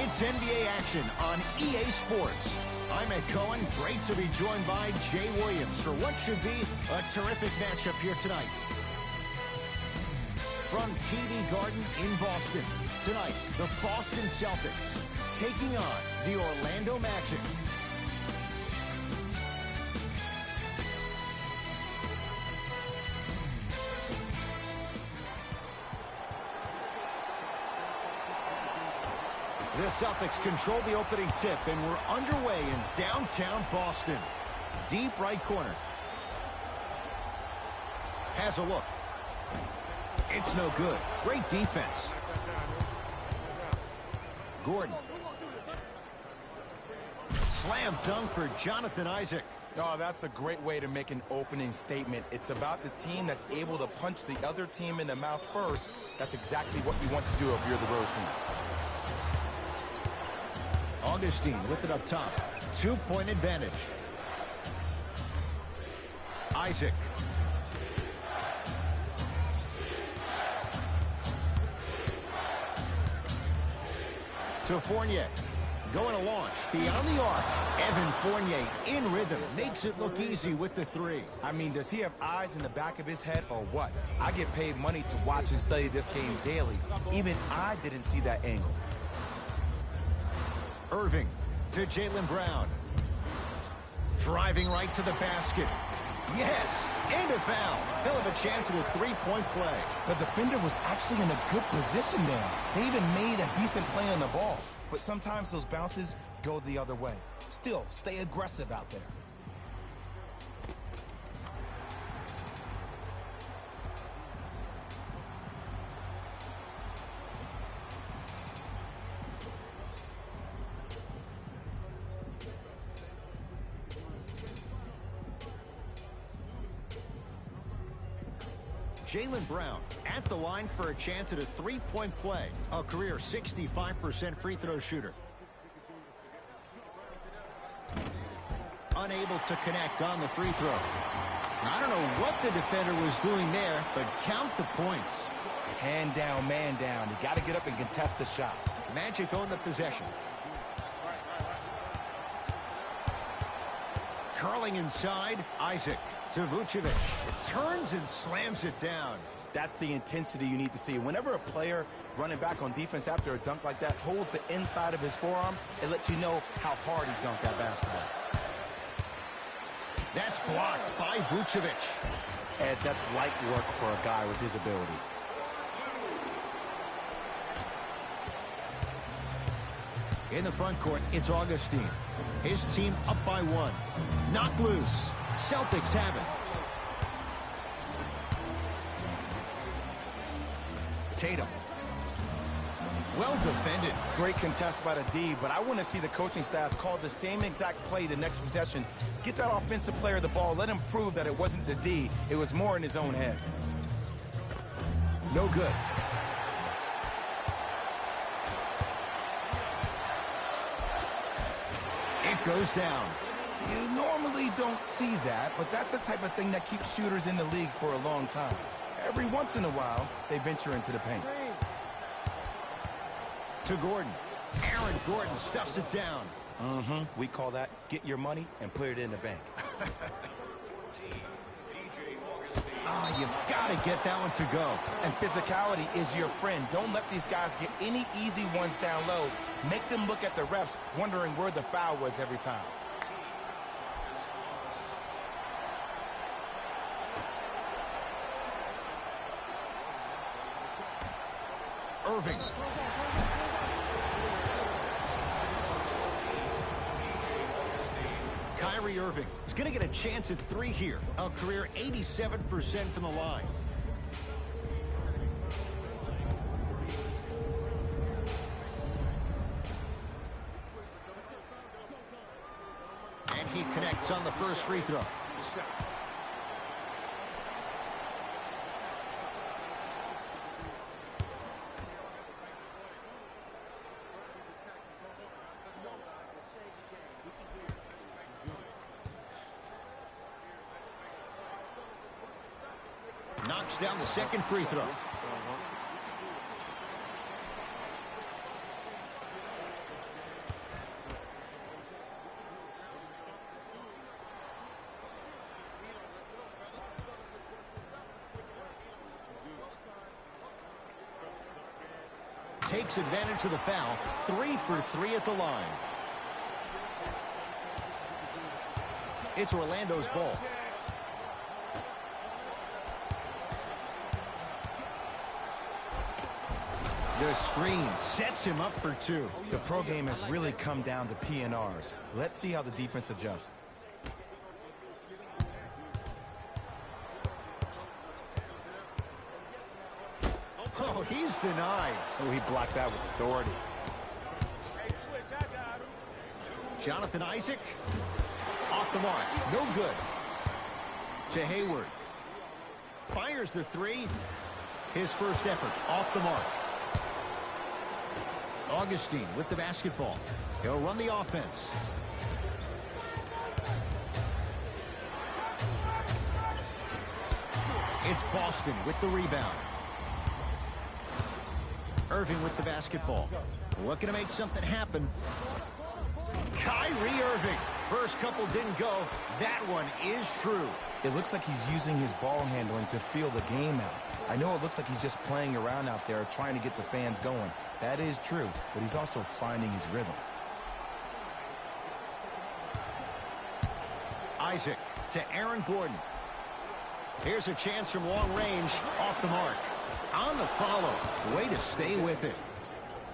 It's NBA action on EA Sports. I'm Ed Cohen. Great to be joined by Jay Williams for what should be a terrific matchup here tonight. From TD Garden in Boston, tonight, the Boston Celtics taking on the Orlando Magic. The Celtics control the opening tip, and we're underway in downtown Boston. Deep right corner. Has a look. It's no good. Great defense. Gordon. Slam dunk for Jonathan Isaac. Oh, that's a great way to make an opening statement. It's about the team that's able to punch the other team in the mouth first. That's exactly what you want to do if you're the road team. Augustine with it up top. 2-point advantage. Isaac. To Fournier. Going to launch. Beyond the arc. Evan Fournier in rhythm. Makes it look easy with the three. I mean, does he have eyes in the back of his head or what? I get paid money to watch and study this game daily. Even I didn't see that angle. Irving to Jaylen Brown. Driving right to the basket. Yes, and a foul. He'll have a chance at a three-point play. The defender was actually in a good position there. They even made a decent play on the ball. But sometimes those bounces go the other way. Still, stay aggressive out there. Jaylen Brown at the line for a chance at a three-point play. A career 65% free throw shooter. Unable to connect on the free throw. I don't know what the defender was doing there, but count the points. Hand down, man down. You got to get up and contest the shot. Magic own the possession. Curling inside, Isaac. To Vucevic. Turns and slams it down. That's the intensity you need to see. Whenever a player running back on defense after a dunk like that holds the inside of his forearm, it lets you know how hard he dunked that basketball. That's blocked by Vucevic. Ed, that's light work for a guy with his ability. In the front court, it's Augustine. His team up by one. Knocked loose. Celtics have it. Tatum. Well defended. Great contest by the D, but I want to see the coaching staff call the same exact play the next possession. Get that offensive player the ball. Let him prove that it wasn't the D. It was more in his own head. No good. It goes down. You normally don't see that, but that's the type of thing that keeps shooters in the league for a long time. Every once in a while, they venture into the paint. To Gordon. Aaron Gordon stuffs it down. We call that get your money and put it in the bank. You've got to get that one to go. And physicality is your friend. Don't let these guys get any easy ones down low. Make them look at the refs, wondering where the foul was every time. Irving. Kyrie Irving is going to get a chance at three here. A career 87% from the line. And he connects on the first free throw. Knocks down the second free throw. takes advantage of the foul. 3 for 3 at the line. It's Orlando's ball. The screen sets him up for 2. The pro game has really come down to P&Rs. Let's see how the defense adjusts. Oh, he's denied. Oh, he blocked that with authority. Jonathan Isaac. Off the mark. No good. To Hayward. Fires the 3. His first effort. Off the mark. Augustine with the basketball. He'll run the offense. It's Boston with the rebound. Irving with the basketball. Looking to make something happen. Kyrie Irving. First couple didn't go. That one is true. It looks like he's using his ball handling to feel the game out. I know it looks like he's just playing around out there trying to get the fans going. That is true, but he's also finding his rhythm. Isaac to Aaron Gordon. Here's a chance from long range. Off the mark. On the follow. Way to stay with it.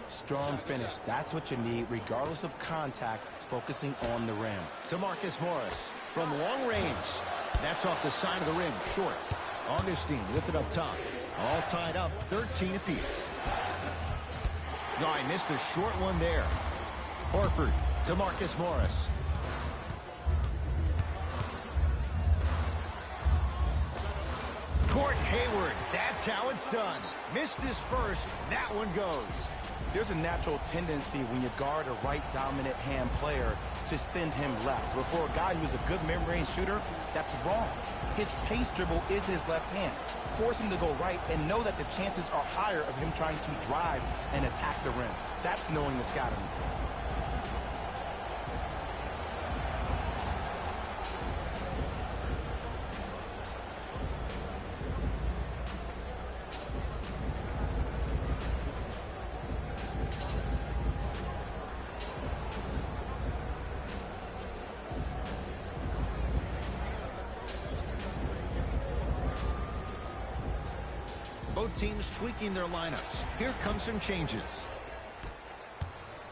Strong finish. That's what you need, regardless of contact, focusing on the rim. To Marcus Morris from long range. That's off the side of the rim, short. Augustine with it up top. All tied up, 13 apiece. No, I missed a short one there. Horford to Marcus Morris. Gordon Hayward, that's how it's done. Missed his first, that one goes. There's a natural tendency when you guard a right dominant hand player to send him left. But for a guy who's a good mid-range shooter, that's wrong. His pace dribble is his left hand. Force him to go right and know that the chances are higher of him trying to drive and attack the rim. That's knowing the scouting. Both teams tweaking their lineups. Here come some changes.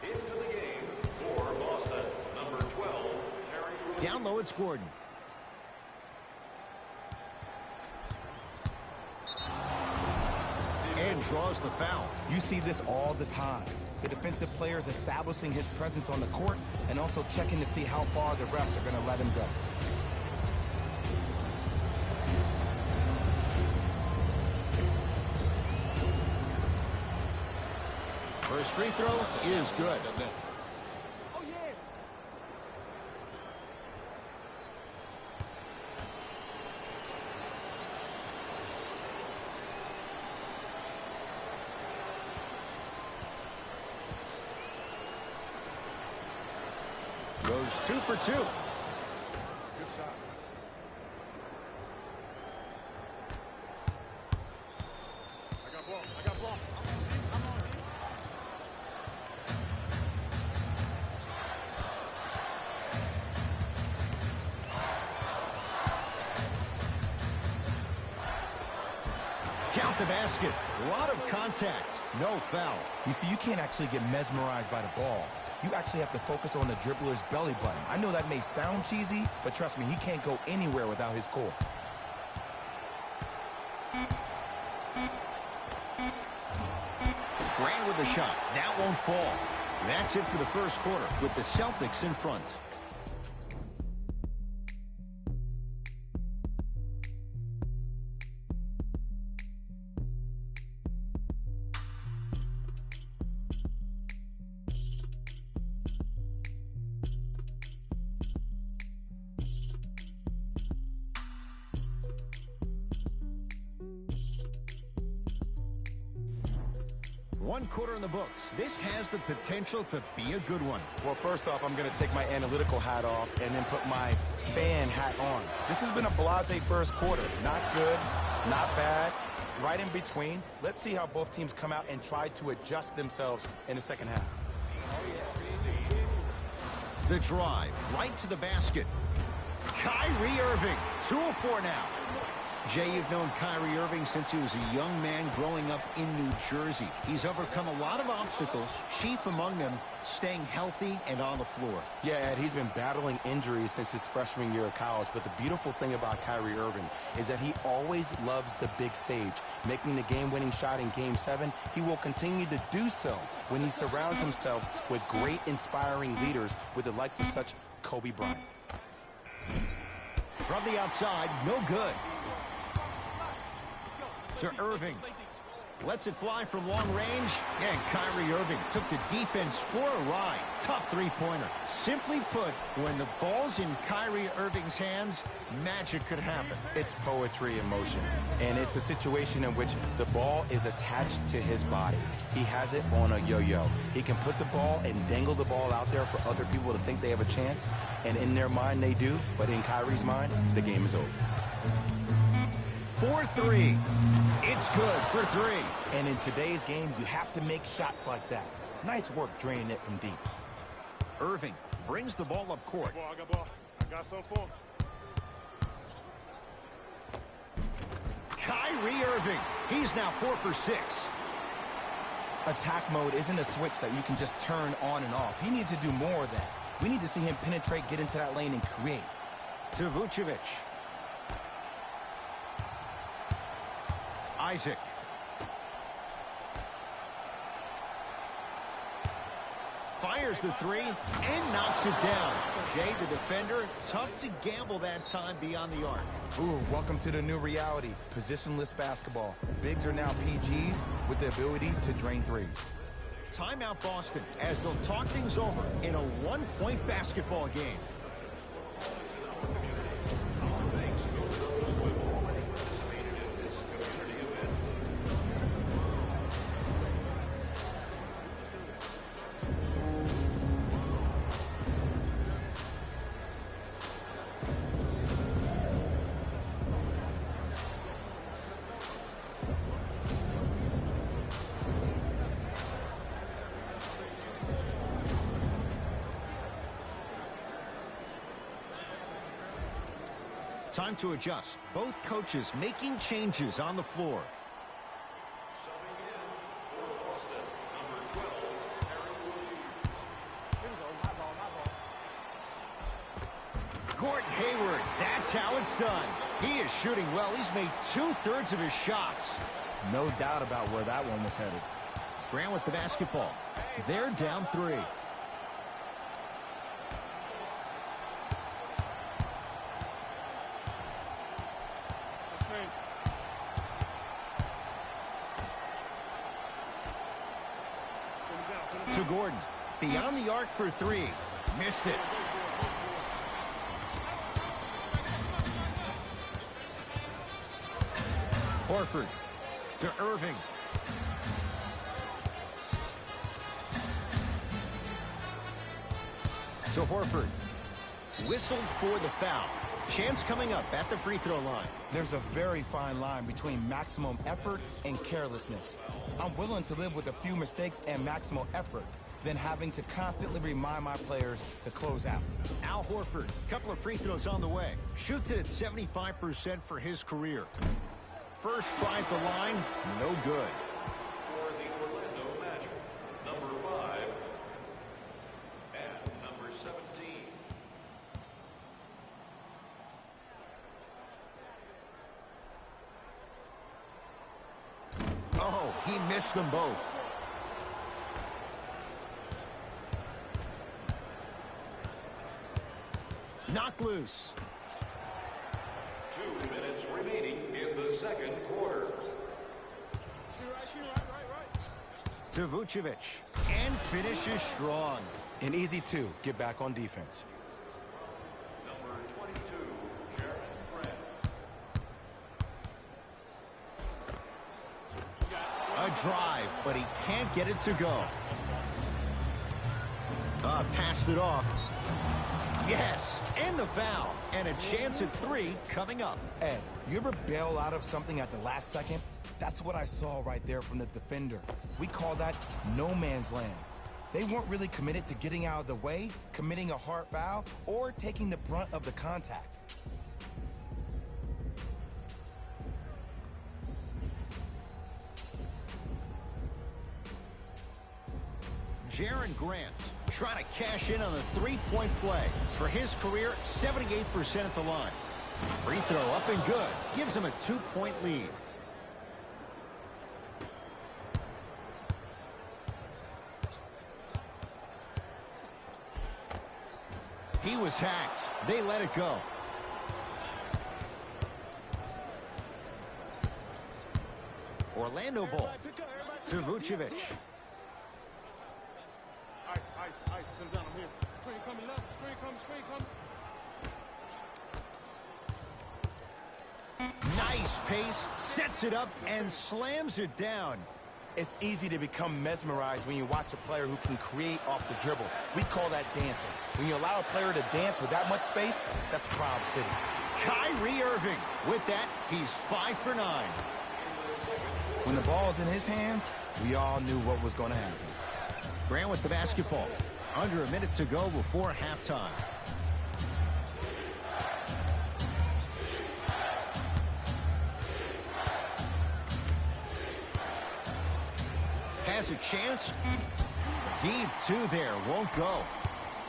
Into the game for Boston, number 12, Terry. Down low, it's Gordon. And draws the foul. You see this all the time. The defensive player is establishing his presence on the court and also checking to see how far the refs are going to let him go. First free throw is good. Oh, yeah. Goes 2 for 2. Good shot. I got ball. I got ball. Count the basket. A lot of contact. No foul. You see, you can't actually get mesmerized by the ball. You actually have to focus on the dribbler's belly button. I know that may sound cheesy, but trust me, he can't go anywhere without his core. Grant with the shot. That won't fall. That's it for the first quarter with the Celtics in front. One quarter in the books. This has the potential to be a good one. Well, first off, I'm going to take my analytical hat off and then put my fan hat on. This has been a blasé first quarter. Not good, not bad, Right in between. Let's see how both teams come out and try to adjust themselves in the second half. The drive right to the basket. Kyrie Irving, 2 of 4 now. Jay, you've known Kyrie Irving since he was a young man growing up in New Jersey. He's overcome a lot of obstacles, chief among them staying healthy and on the floor. Yeah, Ed, he's been battling injuries since his freshman year of college, but the beautiful thing about Kyrie Irving is that he always loves the big stage. Making the game-winning shot in Game 7, he will continue to do so when he surrounds himself with great, inspiring leaders with the likes of such Kobe Bryant. From the outside, no good. To Irving. Lets it fly from long range. And Kyrie Irving took the defense for a ride. Tough three-pointer. Simply put, when the ball's in Kyrie Irving's hands, magic could happen. It's poetry in motion. And it's a situation in which the ball is attached to his body. He has it on a yo-yo. He can put the ball and dangle the ball out there for other people to think they have a chance. And in their mind, they do. But in Kyrie's mind, the game is over. 4-3. It's good for 3. And in today's game, you have to make shots like that. Nice work draining it from deep. Irving brings the ball up court. I got ball. I got some for him. Kyrie Irving. He's now 4 for 6. Attack mode isn't a switch that you can just turn on and off. He needs to do more of that. We need to see him penetrate, get into that lane, and create. To Vucevic. Isaac. Fires the 3 and knocks it down. Jay, the defender, tough to gamble that time beyond the arc. Ooh, welcome to the new reality. Positionless basketball. Bigs are now PGs with the ability to drain threes. Timeout Boston as they'll talk things over in a one-point basketball game. Thanks go to those who have already participated in this community event. Time to adjust. Both coaches making changes on the floor. Subbing in for Boston, number 12, Terry Rozier. Gordon Hayward, that's how it's done. He is shooting well. He's made 2/3 of his shots. No doubt about where that one was headed. Grant with the basketball. They're down 3. To Gordon. Beyond the arc for 3. Missed it. Horford. To Irving. To Horford. Whistled for the foul. Chance coming up at the free throw line. There's a very fine line between maximum effort and carelessness. I'm willing to live with a few mistakes and maximal effort than having to constantly remind my players to close out. Al Horford, couple of free throws on the way. Shoots it at 75% for his career. First try at the line, no good. For the Orlando Magic, number 5 and number 17. Oh, he missed them both. Knocked loose. 2 minutes remaining in the second quarter. To Vucevic. And finishes strong. An easy 2. Get back on defense. Number 22, Jared Grant. A drive, but he can't get it to go. Passed it off. Yes, and the foul. And a chance at 3 coming up. Ed, you ever bail out of something at the last second? That's what I saw right there from the defender. We call that no man's land. They weren't really committed to getting out of the way, committing a hard foul, or taking the brunt of the contact. Jaren Grant trying to cash in on a three-point play. For his career, 78% at the line. Free throw up and good. Gives him a 2-point lead. He was hacked. They let it go. Orlando ball to Vucevic. Ice. Sit down, I'm here. Screen coming left. Screen coming. Nice pace, sets it up, and slams it down. It's easy to become mesmerized when you watch a player who can create off the dribble. We call that dancing. When you allow a player to dance with that much space, that's Proud City. Kyrie Irving. With that, he's 5 for 9. When the ball is in his hands, we all knew what was going to happen. Grant with the basketball. Under a minute to go before halftime. Has a chance. Deep 2 there. Won't go.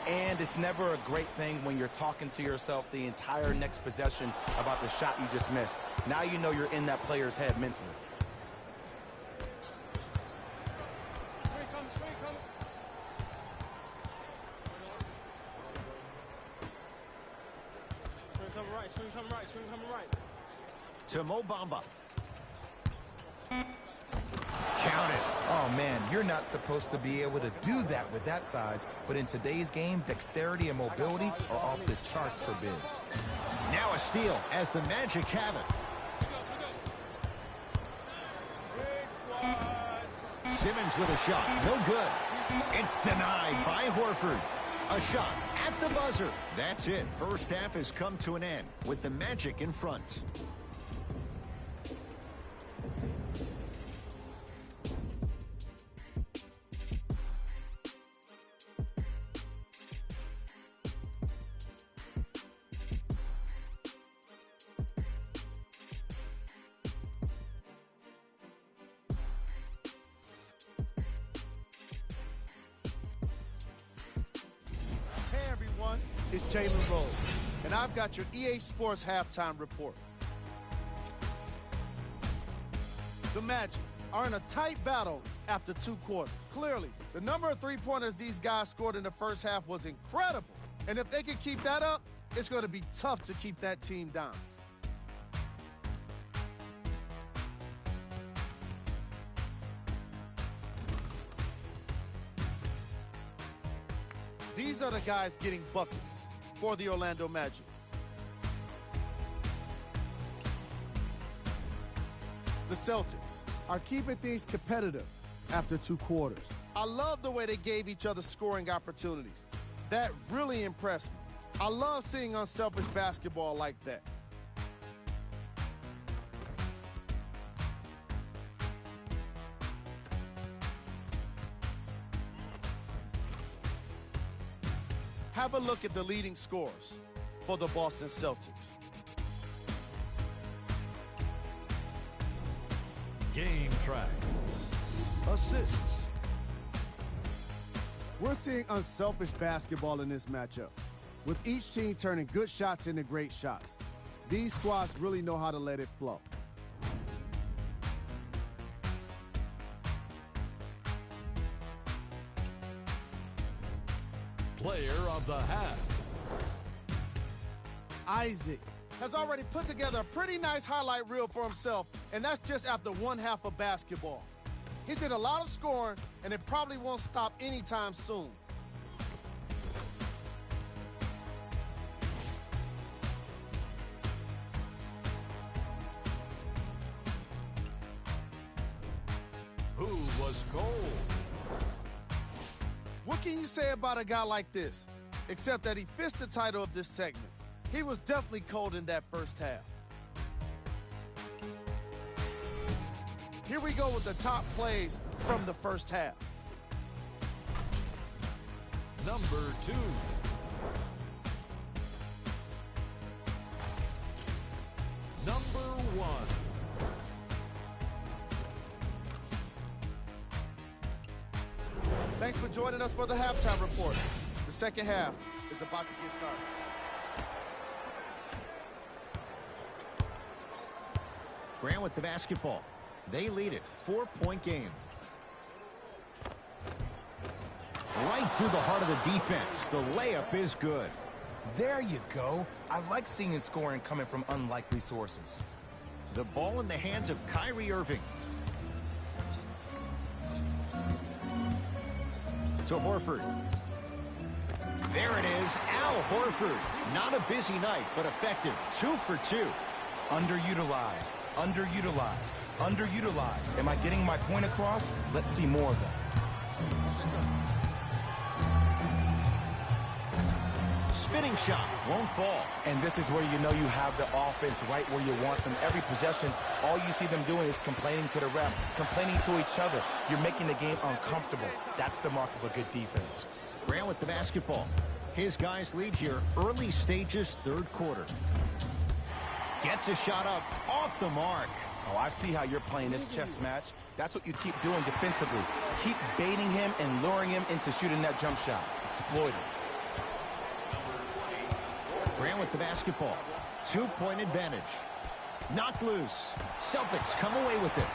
And it's never a great thing when you're talking to yourself the entire next possession about the shot you just missed. Now you know you're in that player's head mentally. Screen coming. Screen coming right. To Mo Bamba. Count it. Oh, man, you're not supposed to be able to do that with that size, but in today's game, dexterity and mobility are off the charts for bigs. Now a steal as the Magic have it. Simmons with a shot. No good. It's denied by Horford. A shot at the buzzer. That's it. First half has come to an end with the Magic in front. It's Jalen Rose, and I've got your EA Sports halftime report. The Magic are in a tight battle after 2 quarters. Clearly, the number of three-pointers these guys scored in the first half was incredible. And if they can keep that up, it's going to be tough to keep that team down. These are the guys getting buckets for the Orlando Magic. The Celtics are keeping things competitive after 2 quarters. I love the way they gave each other scoring opportunities. That really impressed me. I love seeing unselfish basketball like that. Have a look at the leading scorers for the Boston Celtics. Game track. Assists. We're seeing unselfish basketball in this matchup, with each team turning good shots into great shots. These squads really know how to let it flow. Player of the half. Isaac has already put together a pretty nice highlight reel for himself, and that's just after 1 half of basketball. He did a lot of scoring, and it probably won't stop anytime soon. Who was cold? What can you say about a guy like this? except that he fits the title of this segment. He was definitely cold in that first half. Here we go with the top plays from the first half. Number 2. Number 1. Thanks for joining us for the halftime report. The second half is about to get started. Grant with the basketball. They lead it. 4-point game. Right through the heart of the defense. The layup is good. There you go. I like seeing his scoring coming from unlikely sources. The ball in the hands of Kyrie Irving. To Horford. There it is, Al Horford. Not a busy night, but effective. 2 for 2. Underutilized, underutilized, underutilized. Am I getting my point across? Let's see more of that. Spinning shot, won't fall. And this is where you know you have the offense right where you want them. Every possession, all you see them doing is complaining to the ref, complaining to each other. You're making the game uncomfortable. That's the mark of a good defense. Grant with the basketball. His guys lead here, early stages, third quarter. Gets a shot up, off the mark. Oh, I see how you're playing this chess match. That's what you keep doing defensively. Keep baiting him and luring him into shooting that jump shot. Exploit him. Grant with the basketball. 2-point advantage. Knocked loose. Celtics come away with it.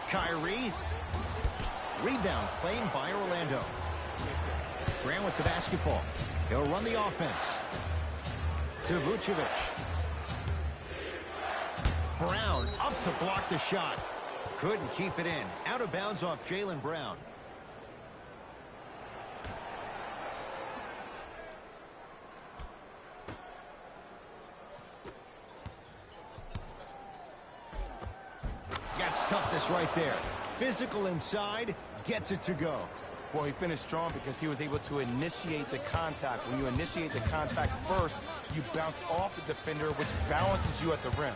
Kyrie. Rebound claimed by Orlando. Grant with the basketball. He'll run the offense. To Vucevic. Brown up to block the shot. Couldn't keep it in. Out of bounds off Jaylen Brown. Gets toughness right there. Physical inside, gets it to go. Well, he finished strong because he was able to initiate the contact. When you initiate the contact first, you bounce off the defender, which balances you at the rim.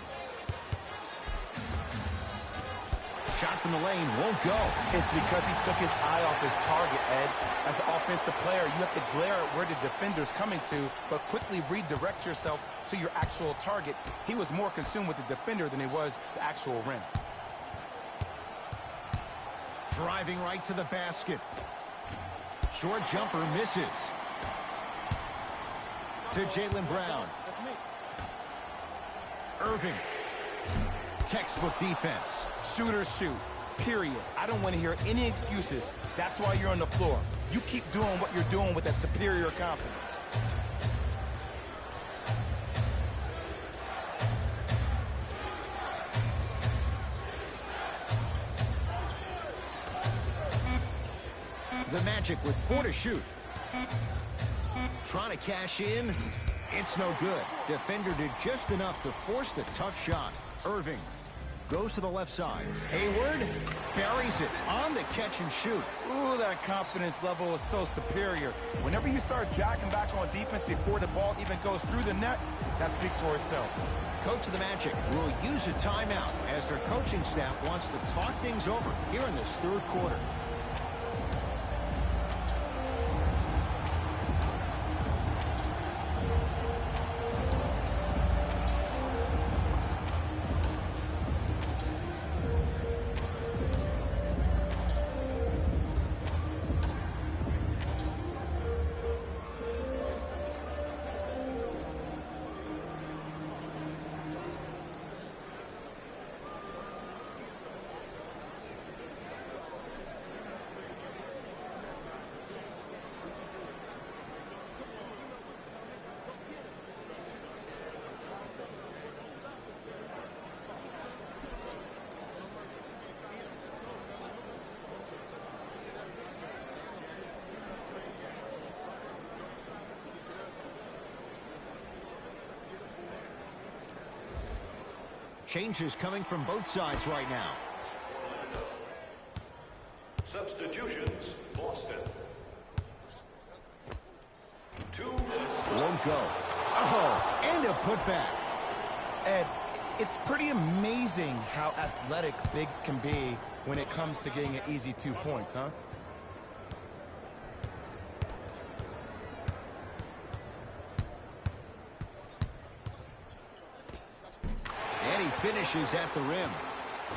Shot from the lane won't go. It's because he took his eye off his target, Ed. As an offensive player, you have to glare at where the defender's coming to, but quickly redirect yourself to your actual target. He was more consumed with the defender than he was the actual rim. Driving right to the basket. Short jumper misses. To Jaylen Brown. Irving. Textbook defense. Shooters shoot, period. I don't want to hear any excuses. That's why you're on the floor. You keep doing what you're doing with that superior confidence. The Magic with 4 to shoot. Trying to cash in. It's no good. Defender did just enough to force the tough shot. Irving goes to the left side. Hayward buries it on the catch and shoot. Ooh, that confidence level is so superior. Whenever you start jacking back on defense before the ball even goes through the net, that speaks for itself. Coach of the Magic will use a timeout as their coaching staff wants to talk things over here in this third quarter. Changes coming from both sides right now. Substitutions, Boston. 2 minutes. Won't go. Oh, and a putback. Ed, it's pretty amazing how athletic bigs can be when it comes to getting an easy 2 points, huh? And he finishes at the rim.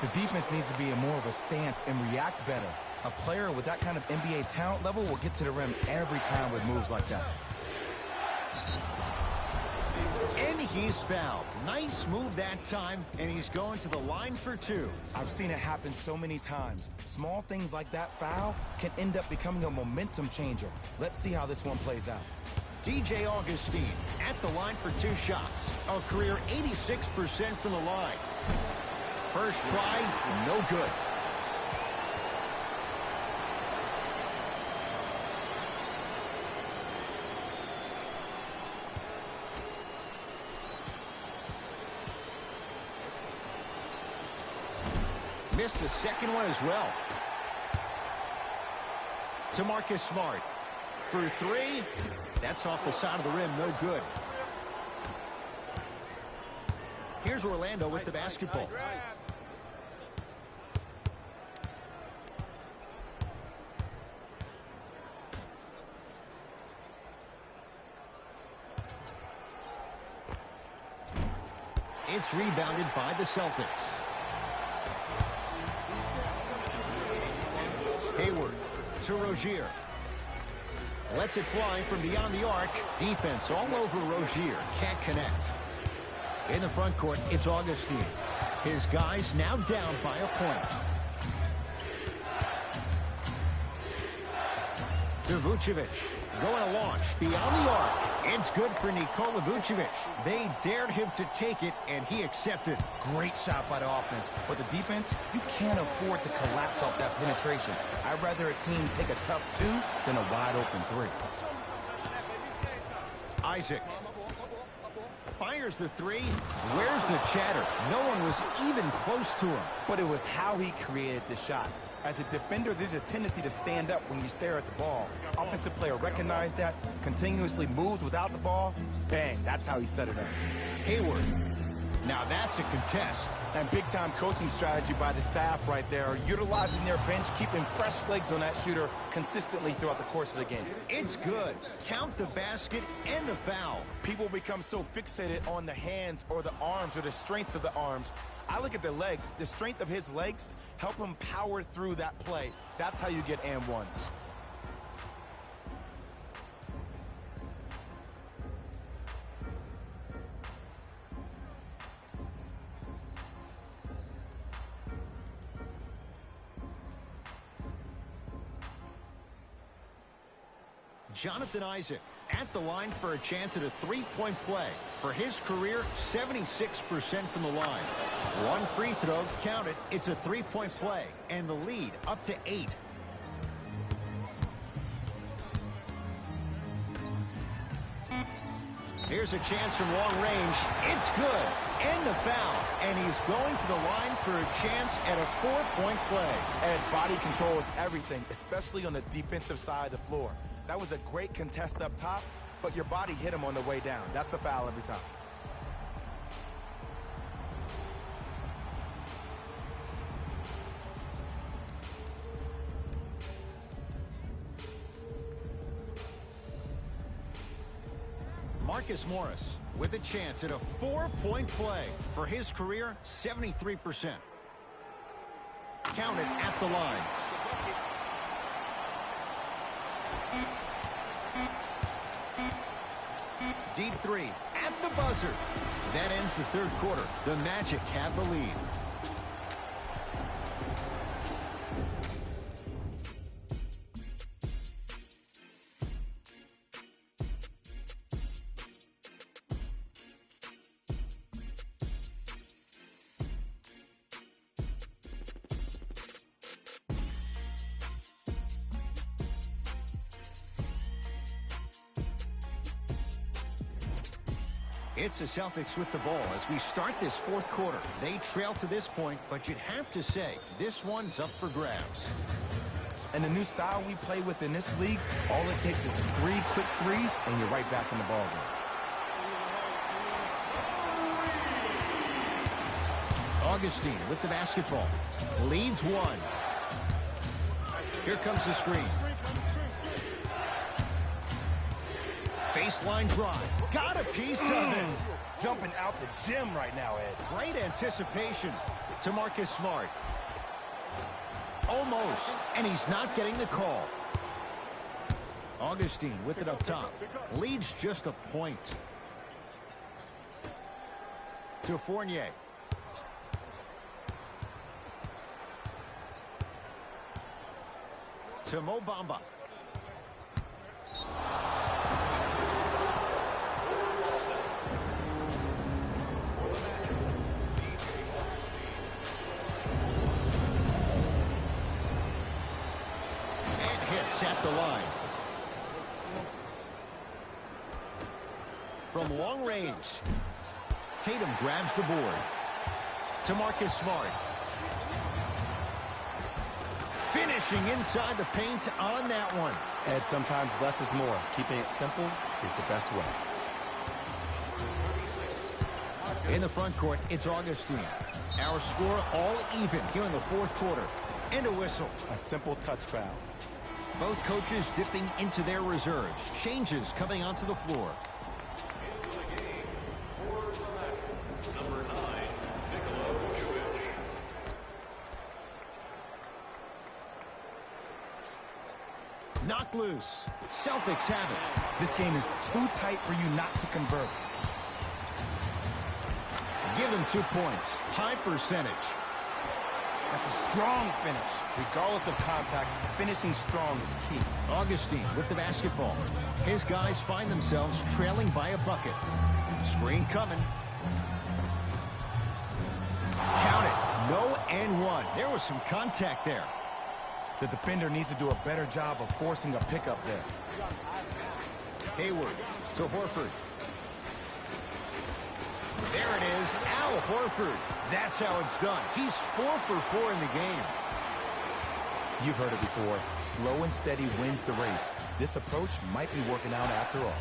The defense needs to be in more of a stance and react better. A player with that kind of NBA talent level will get to the rim every time with moves like that. And he's fouled. Nice move that time, and he's going to the line for 2. I've seen it happen so many times. Small things like that foul can end up becoming a momentum changer. Let's see how this one plays out. DJ Augustine at the line for 2 shots. A career 86% from the line. First try, no good. Missed the second one as well. To Marcus Smart. For 3. That's off the side of the rim, no good. Here's Orlando with the basketball. It's rebounded by the Celtics. Hayward to Rozier. Lets it fly from beyond the arc. Defense all over Rozier. Can't connect. In the front court, it's Augustine. His guys now down by a point. To Vucevic. Going to launch beyond the arc. It's good for Nikola Vucevic. They dared him to take it, and he accepted. Great shot by the offense. But the defense, you can't afford to collapse off that penetration. I'd rather a team take a tough 2 than a wide open 3. Isaac fires the 3. Where's the chatter? No one was even close to him. But it was how he created the shot. As a defender, there's a tendency to stand up when you stare at the ball. Offensive player recognized that, continuously moved without the ball. Bang, that's how he set it up. Hayward. Now that's a contest. And big-time coaching strategy by the staff right there, utilizing their bench, keeping fresh legs on that shooter consistently throughout the course of the game. It's good. Count the basket and the foul. People become so fixated on the hands or the arms or the strengths of the arms. I look at the legs. The strength of his legs help him power through that play. That's how you get and ones. Jonathan Isaac at the line for a chance at a 3-point play. For his career, 76% from the line. One free throw, count it. It's a 3-point play, and the lead up to 8. Here's a chance from long range. It's good. And the foul. And he's going to the line for a chance at a 4-point play. And body control is everything, especially on the defensive side of the floor. That was a great contest up top, but your body hit him on the way down. That's a foul every time. Marcus Morris with a chance at a 4-point play. For his career, 73%. Counted at the line. Deep 3 at the buzzer. That ends the third quarter. The Magic have the lead. It's the Celtics with the ball as we start this fourth quarter. They trail to this point, but you'd have to say this one's up for grabs. And the new style we play with in this league, all it takes is 3 quick threes, and you're right back in the ballgame. Augustine with the basketball. Leads one. Here comes the screen. Baseline drive. Got a piece of it. Jumping out the gym right now, Ed. Great anticipation to Marcus Smart. Almost. And he's not getting the call. Augustine with it up top. Leads just a point. To Fournier. To Mo Bamba. And hits at the line. From long range, Tatum grabs the board. To Marcus Smart. Finishing inside the paint on that one. Ed, sometimes less is more. Keeping it simple is the best way. In the front court, it's Augustine. Our score all even here in the fourth quarter. And a whistle. A simple touch foul. Both coaches dipping into their reserves. Changes coming onto the floor. Into the game for the Magic, number 9, Nikola Vucevic. Knocked loose. Celtics have it. This game is too tight for you not to convert. Give him 2 points. High percentage. That's a strong finish. Regardless of contact, finishing strong is key. Augustine with the basketball. His guys find themselves trailing by a bucket. Screen coming. Count it. No and one. There was some contact there. The defender needs to do a better job of forcing a pickup there. Hayward to Horford. There it is. Al Horford. That's how it's done. He's 4 for 4 in the game. You've heard it before. Slow and steady wins the race. This approach might be working out after all.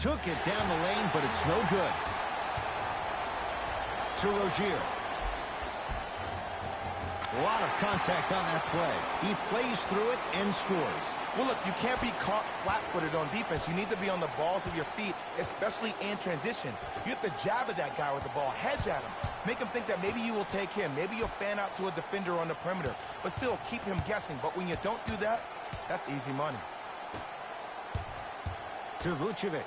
Took it down the lane, but it's no good. To Rozier. A lot of contact on that play. He plays through it and scores. Well, look, you can't be caught flat-footed on defense. You need to be on the balls of your feet, especially in transition. You have to jab at that guy with the ball, hedge at him. Make him think that maybe you will take him. Maybe you'll fan out to a defender on the perimeter. But still, keep him guessing. But when you don't do that, that's easy money. To Vucevic.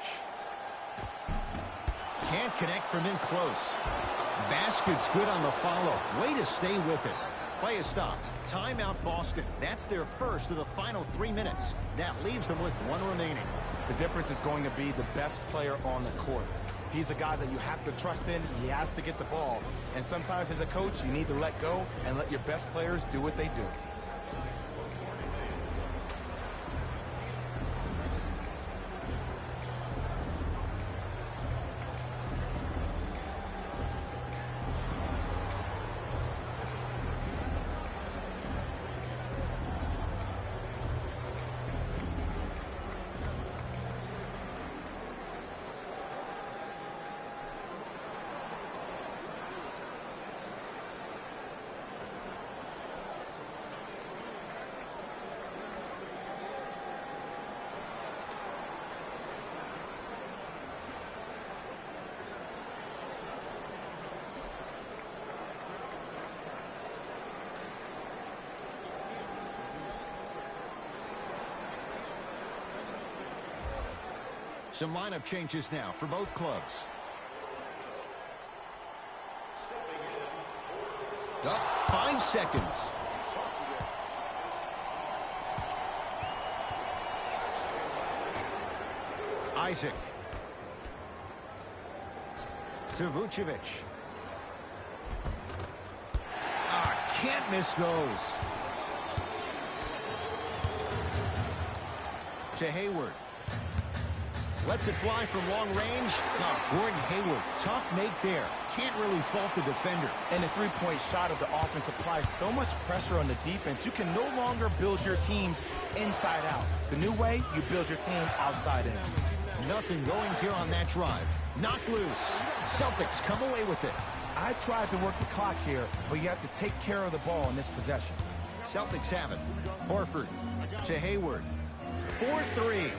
Can't connect from in close. Basket's good on the follow. Way to stay with it. Play is stopped. Timeout Boston. That's their first of the final 3 minutes. That leaves them with 1 remaining. The difference is going to be the best player on the court. He's a guy that you have to trust in. He has to get the ball. And sometimes as a coach, you need to let go and let your best players do what they do. Some lineup changes now for both clubs. Up 5 seconds. Isaac. To Vucevic. Can't miss those. To Hayward. Lets it fly from long range. Oh, Gordon Hayward, tough make there. Can't really fault the defender. And the three-point shot of the offense applies so much pressure on the defense, you can no longer build your teams inside out. The new way, you build your team outside in. Nothing going here on that drive. Knocked loose. Celtics come away with it. I tried to work the clock here, but you have to take care of the ball in this possession. Celtics have it. Horford to Hayward. 4-3.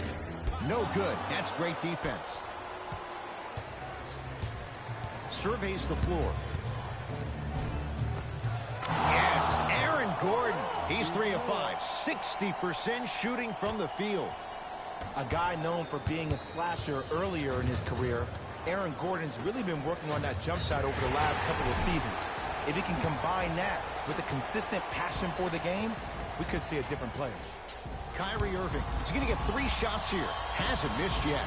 No good. That's great defense. Surveys the floor. Yes, Aaron Gordon. He's 3 of 5. 60% shooting from the field. A guy known for being a slasher earlier in his career, Aaron Gordon's really been working on that jump shot over the last couple of seasons. If he can combine that with a consistent passion for the game, we could see a different player. Kyrie Irving. He's going to get 3 shots here. Hasn't missed yet.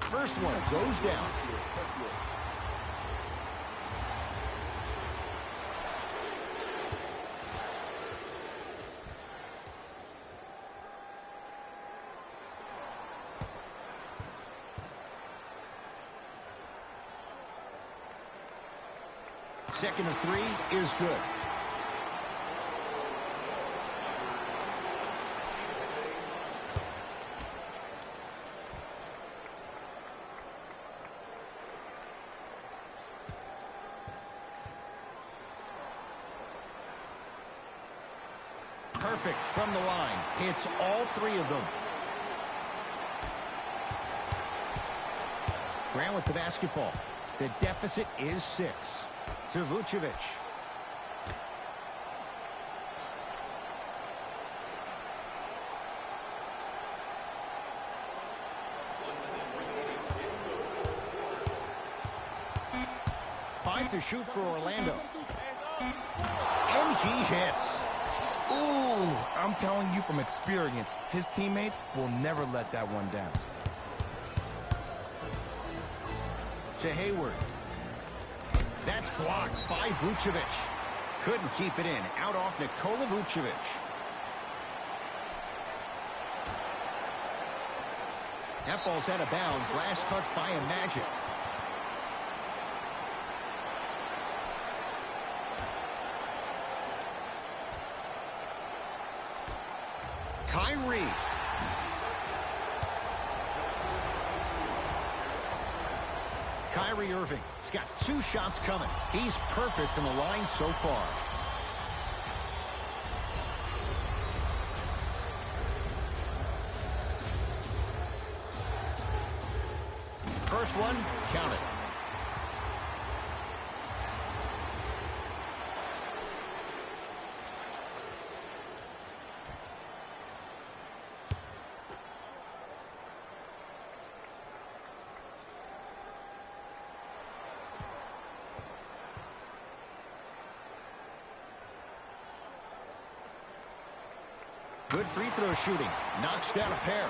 First one goes down. Second of 3 is good. Perfect from the line. Hits all 3 of them. Grant with the basketball. The deficit is 6. To Vucevic. Five to shoot for Orlando. And he hits. Ooh, I'm telling you from experience, his teammates will never let that one down. To Hayward. That's blocked by Vucevic. Couldn't keep it in. Out off Nikola Vucevic. That ball's out of bounds. Last touch by a Magic. Kyrie. Kyrie Irving. He's got 2 shots coming. He's perfect from the line so far. First one, count it. Good free throw shooting. Knocks down a pair.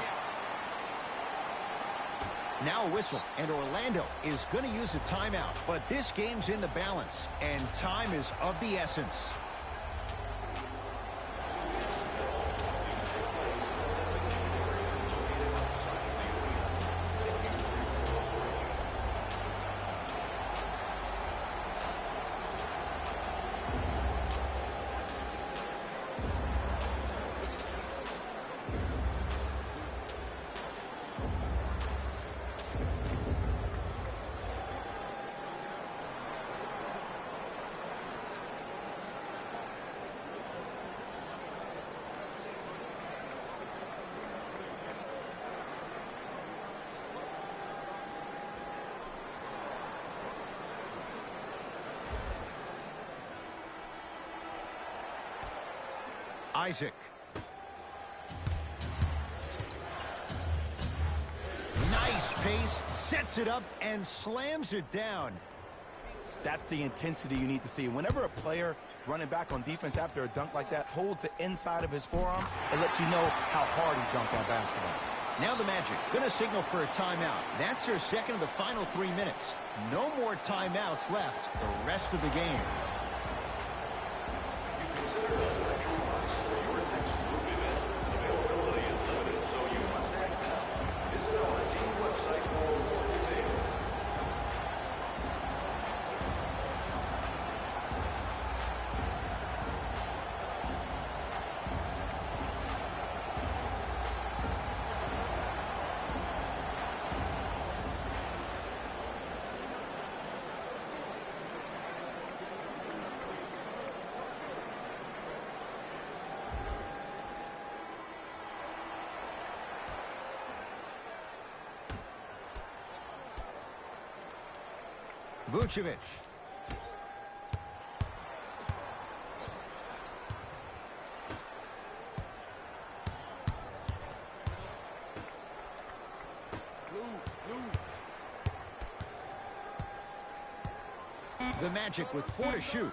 Now a whistle, and Orlando is going to use a timeout. But this game's in the balance, and time is of the essence. Isaac. Nice pace, sets it up, and slams it down. That's the intensity you need to see. Whenever a player running back on defense after a dunk like that holds the inside of his forearm, it lets you know how hard he dunked on basketball. Now the Magic going to signal for a timeout. That's their second of the final 3 minutes. No more timeouts left the rest of the game. You consider non-virtual marks for your next group event. Availability is limited, so you must act now. Visit our team website for more details. Vucevic. The Magic with 4 to shoot.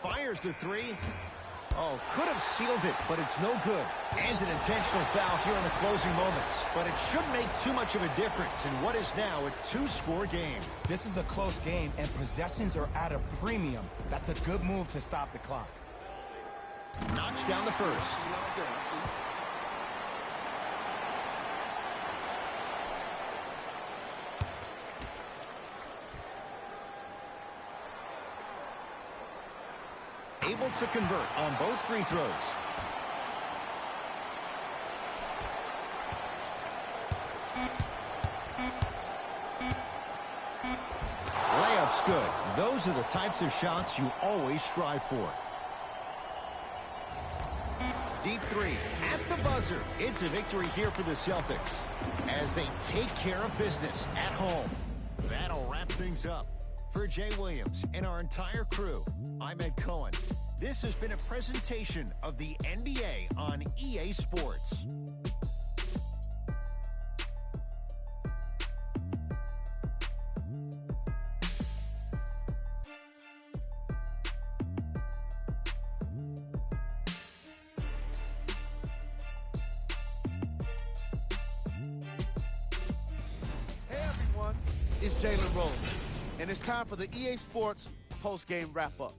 Fires the three. Oh, could have sealed it, but it's no good. And an intentional foul here in the closing moments. But it shouldn't make too much of a difference in what is now a 2-score game. This is a close game, and possessions are at a premium. That's a good move to stop the clock. Knocks down the first. Able to convert on both free throws. Layup's good. Those are the types of shots you always strive for. Deep three at the buzzer. It's a victory here for the Celtics as they take care of business at home. That'll wrap things up. For Jay Williams and our entire crew, I'm Ed Cohen. This has been a presentation of the NBA on EA Sports. Hey everyone, it's Jalen Rose, and it's time for the EA Sports post-game wrap-up.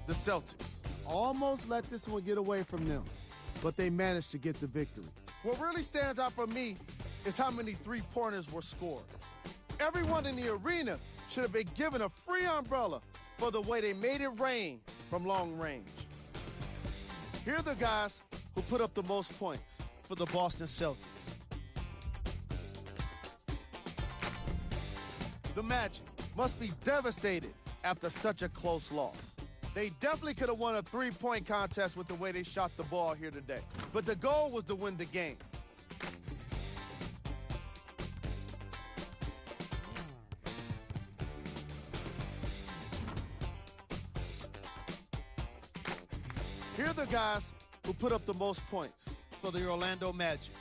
The Celtics almost let this one get away from them, but they managed to get the victory. What really stands out for me is how many three-pointers were scored. Everyone in the arena should have been given a free umbrella for the way they made it rain from long range. Here are the guys who put up the most points for the Boston Celtics. The Magic must be devastated after such a close loss. They definitely could have won a three-point contest with the way they shot the ball here today. But the goal was to win the game. Here are the guys who put up the most points for the Orlando Magic.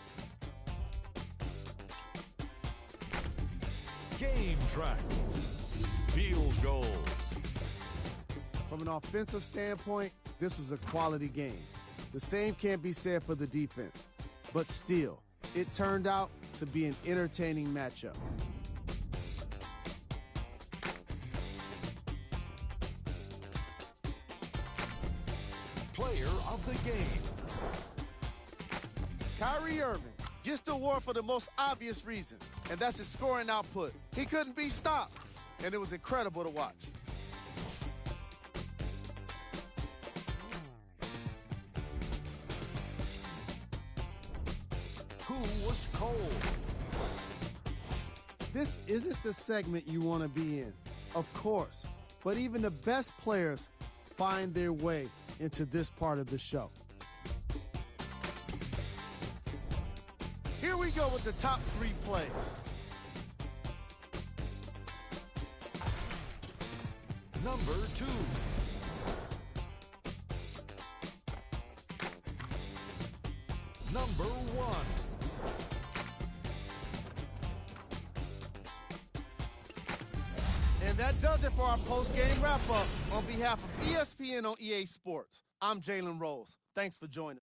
Game track. Field goals. From an offensive standpoint, this was a quality game. The same can't be said for the defense. But still, it turned out to be an entertaining matchup. Player of the game. Kyrie Irving gets the award for the most obvious reason, and that's his scoring output. He couldn't be stopped, and it was incredible to watch. Who was cold? This isn't the segment you want to be in, of course, but even the best players find their way into this part of the show. Here we go with the top 3 plays. Number 2. Number 1. And that does it for our post-game wrap-up. On behalf of ESPN on EA Sports, I'm Jalen Rose. Thanks for joining.